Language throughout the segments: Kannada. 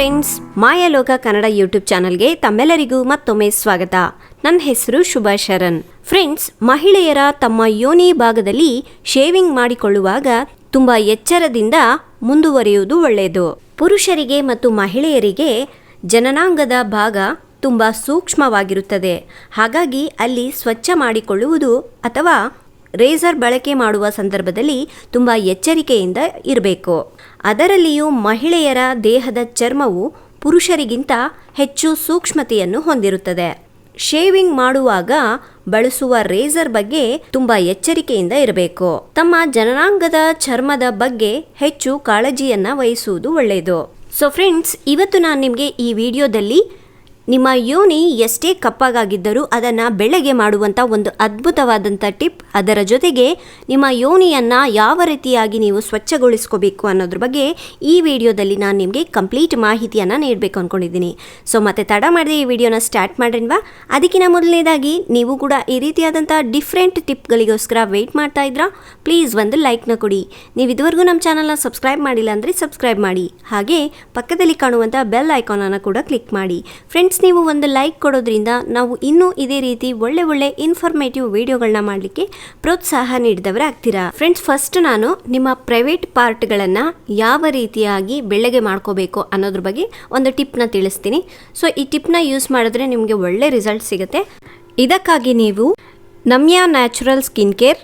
ಫ್ರೆಂಡ್ಸ್, ಮಾಯಾ ಲೋಕ ಕನ್ನಡ ಯೂಟ್ಯೂಬ್ ಚಾನಲ್ಗೆ ತಮ್ಮೆಲ್ಲರಿಗೂ ಮತ್ತೊಮ್ಮೆ ಸ್ವಾಗತ. ನನ್ನ ಹೆಸರು ಶರಣ್. ಫ್ರೆಂಡ್ಸ್, ಮಹಿಳೆಯರ ತಮ್ಮ ಯೋನಿ ಭಾಗದಲ್ಲಿ ಶೇವಿಂಗ್ ಮಾಡಿಕೊಳ್ಳುವಾಗ ತುಂಬ ಎಚ್ಚರದಿಂದ ಮುಂದುವರಿಯುವುದು ಒಳ್ಳೆಯದು. ಪುರುಷರಿಗೆ ಮತ್ತು ಮಹಿಳೆಯರಿಗೆ ಜನನಾಂಗದ ಭಾಗ ತುಂಬ ಸೂಕ್ಷ್ಮವಾಗಿರುತ್ತದೆ. ಹಾಗಾಗಿ ಅಲ್ಲಿ ಸ್ವಚ್ಛ ಮಾಡಿಕೊಳ್ಳುವುದು ಅಥವಾ ರೇಸರ್ ಬಳಕೆ ಮಾಡುವ ಸಂದರ್ಭದಲ್ಲಿ ತುಂಬ ಎಚ್ಚರಿಕೆಯಿಂದ ಇರಬೇಕು. ಅದರಲ್ಲಿಯೂ ಮಹಿಳೆಯರ ದೇಹದ ಚರ್ಮವು ಪುರುಷರಿಗಿಂತ ಹೆಚ್ಚು ಸೂಕ್ಷ್ಮತೆಯನ್ನು ಹೊಂದಿರುತ್ತದೆ. ಶೇವಿಂಗ್ ಮಾಡುವಾಗ ಬಳಸುವ ರೇಸರ್ ಬಗ್ಗೆ ತುಂಬ ಎಚ್ಚರಿಕೆಯಿಂದ ಇರಬೇಕು. ತಮ್ಮ ಜನನಾಂಗದ ಚರ್ಮದ ಬಗ್ಗೆ ಹೆಚ್ಚು ಕಾಳಜಿಯನ್ನು ವಹಿಸುವುದು ಒಳ್ಳೆಯದು. ಸೊ ಫ್ರೆಂಡ್ಸ್, ಇವತ್ತು ನಾನು ನಿಮಗೆ ಈ ವಿಡಿಯೋದಲ್ಲಿ ನಿಮ್ಮ ಯೋನಿ ಎಷ್ಟೇ ಕಪ್ಪಾಗಿದ್ದರೂ ಅದನ್ನು ಬೆಳ್ಳಗೆ ಮಾಡುವಂಥ ಒಂದು ಅದ್ಭುತವಾದಂಥ ಟಿಪ್, ಅದರ ಜೊತೆಗೆ ನಿಮ್ಮ ಯೋನಿಯನ್ನು ಯಾವ ರೀತಿಯಾಗಿ ನೀವು ಸ್ವಚ್ಛಗೊಳಿಸ್ಕೋಬೇಕು ಅನ್ನೋದ್ರ ಬಗ್ಗೆ ಈ ವಿಡಿಯೋದಲ್ಲಿ ನಾನು ನಿಮಗೆ ಕಂಪ್ಲೀಟ್ ಮಾಹಿತಿಯನ್ನು ನೀಡಬೇಕು ಅಂದ್ಕೊಂಡಿದ್ದೀನಿ. ಸೊ ಮತ್ತೆ ತಡ ಮಾಡದೆ ಈ ವಿಡಿಯೋನ ಸ್ಟಾರ್ಟ್ ಮಾಡಿಲ್ವಾ? ಅದಕ್ಕಿಂತ ಮೊದಲನೇದಾಗಿ ನೀವು ಕೂಡ ಈ ರೀತಿಯಾದಂಥ ಡಿಫ್ರೆಂಟ್ ಟಿಪ್ಗಳಿಗೋಸ್ಕರ ವೆಯ್ಟ್ ಮಾಡ್ತಾ ಇದ್ರಾ? ಪ್ಲೀಸ್ ಒಂದು ಲೈಕ್ನ ಕೊಡಿ. ನೀವು ಇದುವರೆಗೂ ನಮ್ಮ ಚಾನಲ್ನ ಸಬ್ಸ್ಕ್ರೈಬ್ ಮಾಡಿಲ್ಲ ಅಂದರೆ ಸಬ್ಸ್ಕ್ರೈಬ್ ಮಾಡಿ. ಹಾಗೆ ಪಕ್ಕದಲ್ಲಿ ಕಾಣುವಂಥ ಬೆಲ್ ಐಕಾನನ್ನು ಕೂಡ ಕ್ಲಿಕ್ ಮಾಡಿ. ಫ್ರೆಂಡ್ಸ್, ನೀವು ಒಂದು ಲೈಕ್ ಕೊಡೋದ್ರಿಂದ ನಾವು ಇನ್ನೂ ಇದೇ ರೀತಿ ಒಳ್ಳೆ ಇನ್ಫಾರ್ಮೇಟಿವ್ ವಿಡಿಯೋಗಳನ್ನ ಮಾಡಲಿಕ್ಕೆ ಪ್ರೋತ್ಸಾಹ ನೀಡಿದವರಾಗ್ತೀರಾ. ಫ್ರೆಂಡ್ಸ್, ಫಸ್ಟ್ ನಾನು ನಿಮ್ಮ ಪ್ರೈವೇಟ್ ಪಾರ್ಟ್ಗಳನ್ನು ಯಾವ ರೀತಿಯಾಗಿ ಬೆಳ್ಳಗೆ ಮಾಡ್ಕೋಬೇಕು ಅನ್ನೋದ್ರ ಬಗ್ಗೆ ಒಂದು ಟಿಪ್ನ ತಿಳಿಸ್ತೀನಿ. ಸೊ ಈ ಟಿಪ್ನ ಯೂಸ್ ಮಾಡಿದ್ರೆ ನಿಮಗೆ ಒಳ್ಳೆ ರಿಸಲ್ಟ್ ಸಿಗುತ್ತೆ. ಇದಕ್ಕಾಗಿ ನೀವು ನಮ್ಯಾ natural skin care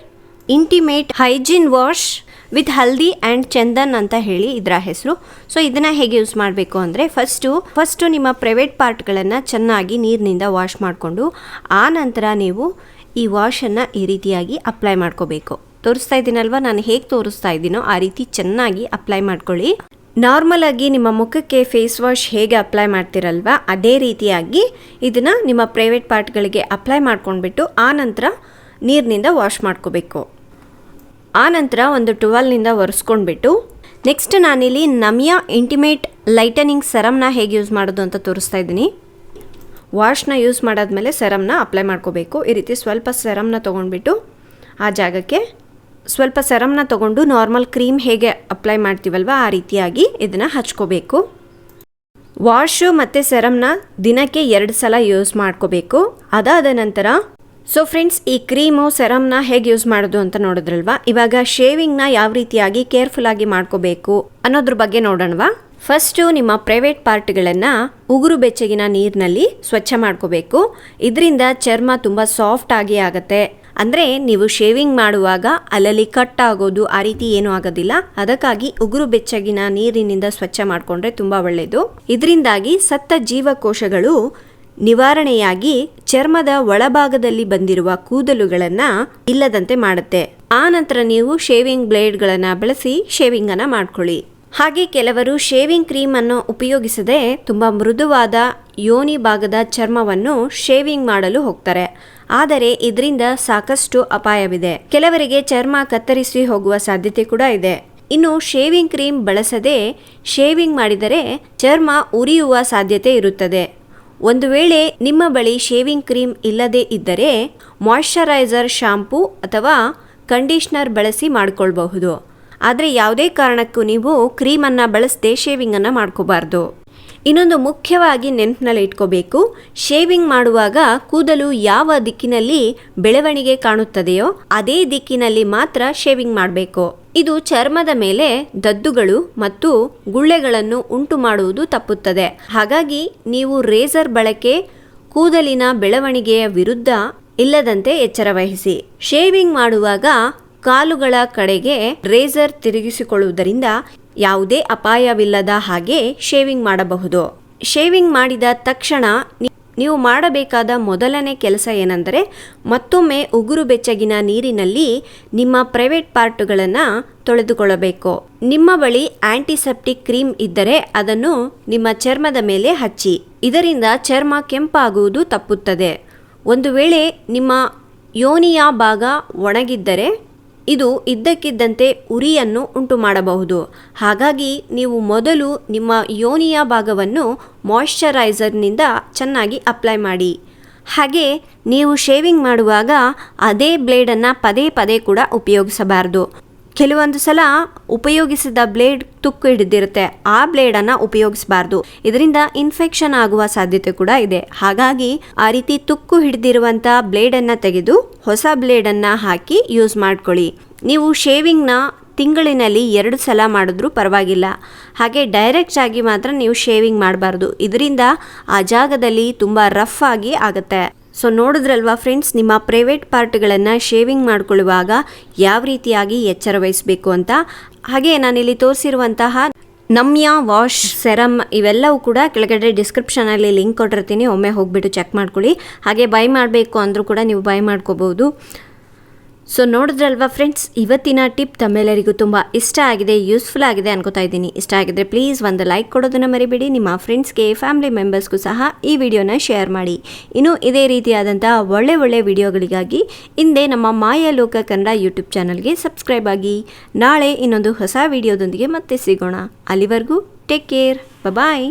intimate hygiene wash with haldi and chandan ಅಂತ ಹೇಳಿ ಇದರ ಹೆಸರು. ಸೊ ಇದನ್ನು ಹೇಗೆ ಯೂಸ್ ಮಾಡಬೇಕು ಅಂದರೆ ಫಸ್ಟು ನಿಮ್ಮ ಪ್ರೈವೇಟ್ ಪಾರ್ಟ್ಗಳನ್ನು ಚೆನ್ನಾಗಿ ನೀರಿನಿಂದ ವಾಶ್ ಮಾಡಿಕೊಂಡು ಆ ನಂತರ ನೀವು ಈ ವಾಶನ್ನು ಈ ರೀತಿಯಾಗಿ ಅಪ್ಲೈ ಮಾಡ್ಕೋಬೇಕು. ತೋರಿಸ್ತಾ ಇದ್ದೀನಲ್ವ, ನಾನು ಹೇಗೆ ತೋರಿಸ್ತಾ ಇದ್ದೀನೋ ಆ ರೀತಿ ಚೆನ್ನಾಗಿ ಅಪ್ಲೈ ಮಾಡ್ಕೊಳ್ಳಿ. ನಾರ್ಮಲ್ ಆಗಿ ನಿಮ್ಮ ಮುಖಕ್ಕೆ ಫೇಸ್ ವಾಶ್ ಹೇಗೆ ಅಪ್ಲೈ ಮಾಡ್ತಿರಲ್ವ ಅದೇ ರೀತಿಯಾಗಿ ಇದನ್ನು ನಿಮ್ಮ ಪ್ರೈವೇಟ್ ಪಾರ್ಟ್ಗಳಿಗೆ ಅಪ್ಲೈ ಮಾಡ್ಕೊಂಡ್ಬಿಟ್ಟು ಆ ನಂತರ ನೀರಿನಿಂದ ವಾಶ್ ಮಾಡ್ಕೋಬೇಕು. ಆ ನಂತರ ಒಂದು ಟುವೆಲ್ನಿಂದ ಒರೆಸ್ಕೊಂಡ್ಬಿಟ್ಟು ನೆಕ್ಸ್ಟ್ ನಾನಿಲ್ಲಿ ನಮ್ಯಾ ಇಂಟಿಮೇಟ್ ಲೈಟನಿಂಗ್ ಸೆರಮ್ನ ಹೇಗೆ ಯೂಸ್ ಮಾಡೋದು ಅಂತ ತೋರಿಸ್ತಾ ಇದ್ದೀನಿ. ವಾಶ್ನ ಯೂಸ್ ಮಾಡಾದ್ಮೇಲೆ ಸೆರಮ್ನ ಅಪ್ಲೈ ಮಾಡ್ಕೋಬೇಕು. ಈ ರೀತಿ ಸ್ವಲ್ಪ ಸೆರಮ್ನ ತೊಗೊಂಡ್ಬಿಟ್ಟು ಆ ಜಾಗಕ್ಕೆ ಸ್ವಲ್ಪ ಸೆರಮ್ನ ತೊಗೊಂಡು ನಾರ್ಮಲ್ ಕ್ರೀಮ್ ಹೇಗೆ ಅಪ್ಲೈ ಮಾಡ್ತೀವಲ್ವ ಆ ರೀತಿಯಾಗಿ ಇದನ್ನು ಹಚ್ಕೋಬೇಕು. ವಾಶು ಮತ್ತು ಸೆರಮ್ನ ದಿನಕ್ಕೆ 2 ಸಲ ಯೂಸ್ ಮಾಡ್ಕೋಬೇಕು. ಅದಾದ ನಂತರ ಸೊ ಫ್ರೆಂಡ್ಸ್, ಈ ಕ್ರೀಮು ಸೆರಮ್ನ ಹೇಗೆ ಯೂಸ್ ಮಾಡೋದು ಅಂತ ನೋಡಿದ್ರಲ್ವಾ. ಇವಾಗ ಶೇವಿಂಗ್ನ ಯಾವ ರೀತಿಯಾಗಿ ಕೇರ್ಫುಲ್ಲಾಗಿ ಮಾಡ್ಕೋಬೇಕು ಅನ್ನೋದ್ರ ಬಗ್ಗೆ ನೋಡೋಣವಾ. ಫಸ್ಟು ನಿಮ್ಮ ಪ್ರೈವೇಟ್ ಪಾರ್ಟ್ಗಳನ್ನು ಉಗುರು ಬೆಚ್ಚಗಿನ ನೀರಿನಲ್ಲಿ ಸ್ವಚ್ಛ ಮಾಡ್ಕೋಬೇಕು. ಇದರಿಂದ ಚರ್ಮ ತುಂಬ ಸಾಫ್ಟ್ ಆಗಿ ಆಗುತ್ತೆ. ಅಂದರೆ ನೀವು ಶೇವಿಂಗ್ ಮಾಡುವಾಗ ಅಲ್ಲಲ್ಲಿ ಕಟ್ ಆಗೋದು ಆ ರೀತಿ ಏನೂ ಆಗೋದಿಲ್ಲ. ಅದಕ್ಕಾಗಿ ಉಗುರು ಬೆಚ್ಚಗಿನ ನೀರಿನಿಂದ ಸ್ವಚ್ಛ ಮಾಡಿಕೊಂಡ್ರೆ ತುಂಬ ಒಳ್ಳೆಯದು. ಇದರಿಂದಾಗಿ ಸತ್ತ ಜೀವಕೋಶಗಳು ನಿವಾರಣೆಯಾಗಿ ಚರ್ಮದ ಒಳಭಾಗದಲ್ಲಿ ಬಂದಿರುವ ಕೂದಲುಗಳನ್ನು ಇಲ್ಲದಂತೆ ಮಾಡುತ್ತೆ. ಆ ನಂತರ ನೀವು ಶೇವಿಂಗ್ ಬ್ಲೇಡ್ಗಳನ್ನು ಬಳಸಿ ಶೇವಿಂಗನ್ನು ಮಾಡ್ಕೊಳ್ಳಿ. ಹಾಗೆ ಕೆಲವರು ಶೇವಿಂಗ್ ಕ್ರೀಮ್ ಅನ್ನು ಉಪಯೋಗಿಸದೆ ತುಂಬ ಮೃದುವಾದ ಯೋನಿ ಭಾಗದ ಚರ್ಮವನ್ನು ಶೇವಿಂಗ್ ಮಾಡಲು ಹೋಗ್ತಾರೆ. ಆದರೆ ಇದರಿಂದ ಸಾಕಷ್ಟು ಅಪಾಯವಿದೆ. ಕೆಲವರಿಗೆ ಚರ್ಮ ಕತ್ತರಿಸಿ ಹೋಗುವ ಸಾಧ್ಯತೆ ಕೂಡ ಇದೆ. ಇನ್ನು ಶೇವಿಂಗ್ ಕ್ರೀಮ್ ಬಳಸದೆ ಶೇವಿಂಗ್ ಮಾಡಿದರೆ ಚರ್ಮ ಉರಿಯುವ ಸಾಧ್ಯತೆ ಇರುತ್ತದೆ. ಒಂದು ವೇಳೆ ನಿಮ್ಮ ಬಳಿ ಶೇವಿಂಗ್ ಕ್ರೀಮ್ ಇಲ್ಲದೇ ಇದ್ದರೆ ಮಾಯ್ಶ್ಚರೈಸರ್, ಶಾಂಪೂ ಅಥವಾ ಕಂಡೀಷ್ನರ್ ಬಳಸಿ ಮಾಡಿಕೊಳ್ಬಹುದು. ಆದರೆ ಯಾವುದೇ ಕಾರಣಕ್ಕೂ ನೀವು ಕ್ರೀಮನ್ನು ಬಳಸದೆ ಶೇವಿಂಗನ್ನು ಮಾಡ್ಕೋಬಾರ್ದು. ಇನ್ನೊಂದು ಮುಖ್ಯವಾಗಿ ನೆನಪಿನಲ್ಲಿ ಇಟ್ಕೋಬೇಕು, ಶೇವಿಂಗ್ ಮಾಡುವಾಗ ಕೂದಲು ಯಾವ ದಿಕ್ಕಿನಲ್ಲಿ ಬೆಳವಣಿಗೆ ಕಾಣುತ್ತದೆಯೋ ಅದೇ ದಿಕ್ಕಿನಲ್ಲಿ ಮಾತ್ರ ಶೇವಿಂಗ್ ಮಾಡಬೇಕು. ಇದು ಚರ್ಮದ ಮೇಲೆ ದದ್ದುಗಳು ಮತ್ತು ಗುಳ್ಳೆಗಳನ್ನು ಉಂಟು ಮಾಡುವುದು ತಪ್ಪುತ್ತದೆ. ಹಾಗಾಗಿ ನೀವು ರೇಸರ್ ಬಳಕೆ ಕೂದಲಿನ ಬೆಳವಣಿಗೆಯ ವಿರುದ್ಧ ಇಲ್ಲದಂತೆ ಎಚ್ಚರ ವಹಿಸಿ. ಶೇವಿಂಗ್ ಮಾಡುವಾಗ ಕಾಲುಗಳ ಕಡೆಗೆ ರೇಸರ್ ತಿರುಗಿಸಿಕೊಳ್ಳುವುದರಿಂದ ಯಾವುದೇ ಅಪಾಯವಿಲ್ಲದ ಹಾಗೆ ಶೇವಿಂಗ್ ಮಾಡಬಹುದು. ಶೇವಿಂಗ್ ಮಾಡಿದ ತಕ್ಷಣ ನೀವು ಮಾಡಬೇಕಾದ ಮೊದಲನೇ ಕೆಲಸ ಏನೆಂದರೆ ಮತ್ತೊಮ್ಮೆ ಉಗುರು ಬೆಚ್ಚಗಿನ ನೀರಿನಲ್ಲಿ ನಿಮ್ಮ ಪ್ರೈವೇಟ್ ಪಾರ್ಟ್ಗಳನ್ನು ತೊಳೆದುಕೊಳ್ಳಬೇಕು. ನಿಮ್ಮ ಬಳಿ ಆಂಟಿಸೆಪ್ಟಿಕ್ ಕ್ರೀಮ್ ಇದ್ದರೆ ಅದನ್ನು ನಿಮ್ಮ ಚರ್ಮದ ಮೇಲೆ ಹಚ್ಚಿ. ಇದರಿಂದ ಚರ್ಮ ಕೆಂಪಾಗುವುದು ತಪ್ಪುತ್ತದೆ. ಒಂದು ವೇಳೆ ನಿಮ್ಮ ಯೋನಿಯ ಭಾಗ ಒಣಗಿದ್ದರೆ ಇದು ಇದ್ದಕ್ಕಿದ್ದಂತೆ ಉರಿಯನ್ನು ಉಂಟು ಮಾಡಬಹುದು. ಹಾಗಾಗಿ ನೀವು ಮೊದಲು ನಿಮ್ಮ ಯೋನಿಯ ಭಾಗವನ್ನು ಮಾಯ್ಶ್ಚರೈಸರ್ನಿಂದ ಚೆನ್ನಾಗಿ ಅಪ್ಲೈ ಮಾಡಿ. ಹಾಗೆ ನೀವು ಶೇವಿಂಗ್ ಮಾಡುವಾಗ ಅದೇ ಬ್ಲೇಡನ್ನು ಪದೇ ಕೂಡ ಉಪಯೋಗಿಸಬಾರ್ದು. ಕೆಲವೊಂದು ಸಲ ಉಪಯೋಗಿಸಿದ ಬ್ಲೇಡ್ ತುಕ್ಕು ಹಿಡಿದಿರುತ್ತೆ, ಆ ಬ್ಲೇಡನ್ನು ಉಪಯೋಗಿಸಬಾರ್ದು. ಇದರಿಂದ ಇನ್ಫೆಕ್ಷನ್ ಆಗುವ ಸಾಧ್ಯತೆ ಕೂಡ ಇದೆ. ಹಾಗಾಗಿ ಆ ರೀತಿ ತುಕ್ಕು ಹಿಡಿದಿರುವಂಥ ಬ್ಲೇಡನ್ನು ತೆಗೆದು ಹೊಸ ಬ್ಲೇಡನ್ನು ಹಾಕಿ ಯೂಸ್ ಮಾಡ್ಕೊಳ್ಳಿ. ನೀವು ಶೇವಿಂಗ್ನ ತಿಂಗಳಿನಲ್ಲಿ 2 ಸಲ ಮಾಡಿದ್ರೂ ಪರವಾಗಿಲ್ಲ. ಹಾಗೆ ಡೈರೆಕ್ಟ್ ಆಗಿ ಮಾತ್ರ ನೀವು ಶೇವಿಂಗ್ ಮಾಡಬಾರ್ದು, ಇದರಿಂದ ಆ ಜಾಗದಲ್ಲಿ ತುಂಬ ರಫ್ ಆಗಿ ಆಗುತ್ತೆ. ಸೊ ನೋಡಿದ್ರಲ್ವಾ ಫ್ರೆಂಡ್ಸ್, ನಿಮ್ಮ ಪ್ರೈವೇಟ್ ಪಾರ್ಟ್ಗಳನ್ನು ಶೇವಿಂಗ್ ಮಾಡ್ಕೊಳ್ಳುವಾಗ ಯಾವ ರೀತಿಯಾಗಿ ಎಚ್ಚರ ವಹಿಸಬೇಕು ಅಂತ. ಹಾಗೆ ನಾನಿಲ್ಲಿ ತೋರಿಸಿರುವಂತಹ ನಮ್ಯಾ ವಾಶ್ ಸೆರಮ್ ಇವೆಲ್ಲವೂ ಕೂಡ ಕೆಳಗಡೆ ಡಿಸ್ಕ್ರಿಪ್ಷನಲ್ಲಿ ಲಿಂಕ್ ಕೊಟ್ಟಿರ್ತೀನಿ, ಒಮ್ಮೆ ಹೋಗ್ಬಿಟ್ಟು ಚೆಕ್ ಮಾಡ್ಕೊಳ್ಳಿ. ಹಾಗೆ ಬೈ ಮಾಡಬೇಕು ಅಂದರೂ ಕೂಡ ನೀವು ಬೈ ಮಾಡ್ಕೋಬೋದು. ಸೊ ನೋಡಿದ್ರಲ್ವಾ ಫ್ರೆಂಡ್ಸ್, ಇವತ್ತಿನ ಟಿಪ್ ತಮ್ಮೆಲ್ಲರಿಗೂ ತುಂಬ ಇಷ್ಟ ಆಗಿದೆ, ಯೂಸ್ಫುಲ್ ಆಗಿದೆ ಅನ್ಕೋತಾ ಇದ್ದೀನಿ. ಇಷ್ಟ ಆಗಿದ್ರೆ ಪ್ಲೀಸ್ ಒಂದು ಲೈಕ್ ಕೊಡೋದನ್ನು ಮರಿಬೇಡಿ. ನಿಮ್ಮ ಫ್ರೆಂಡ್ಸ್ಗೆ, ಫ್ಯಾಮಿಲಿ ಮೆಂಬರ್ಸ್ಗೂ ಸಹ ಈ ವಿಡಿಯೋನ ಶೇರ್ ಮಾಡಿ. ಇನ್ನು ಇದೇ ರೀತಿಯಾದಂಥ ಒಳ್ಳೆ ವಿಡಿಯೋಗಳಿಗಾಗಿ ಹಿಂದೆ ನಮ್ಮ ಮಾಯಾ ಲೋಕ ಕನ್ನಡ ಯೂಟ್ಯೂಬ್ ಚಾನಲ್ಗೆ ಸಬ್ಸ್ಕ್ರೈಬ್ ಆಗಿ. ನಾಳೆ ಇನ್ನೊಂದು ಹೊಸ ವಿಡಿಯೋದೊಂದಿಗೆ ಮತ್ತೆ ಸಿಗೋಣ. ಅಲ್ಲಿವರೆಗೂ ಟೇಕ್ ಕೇರ್, ಬಾಯ್.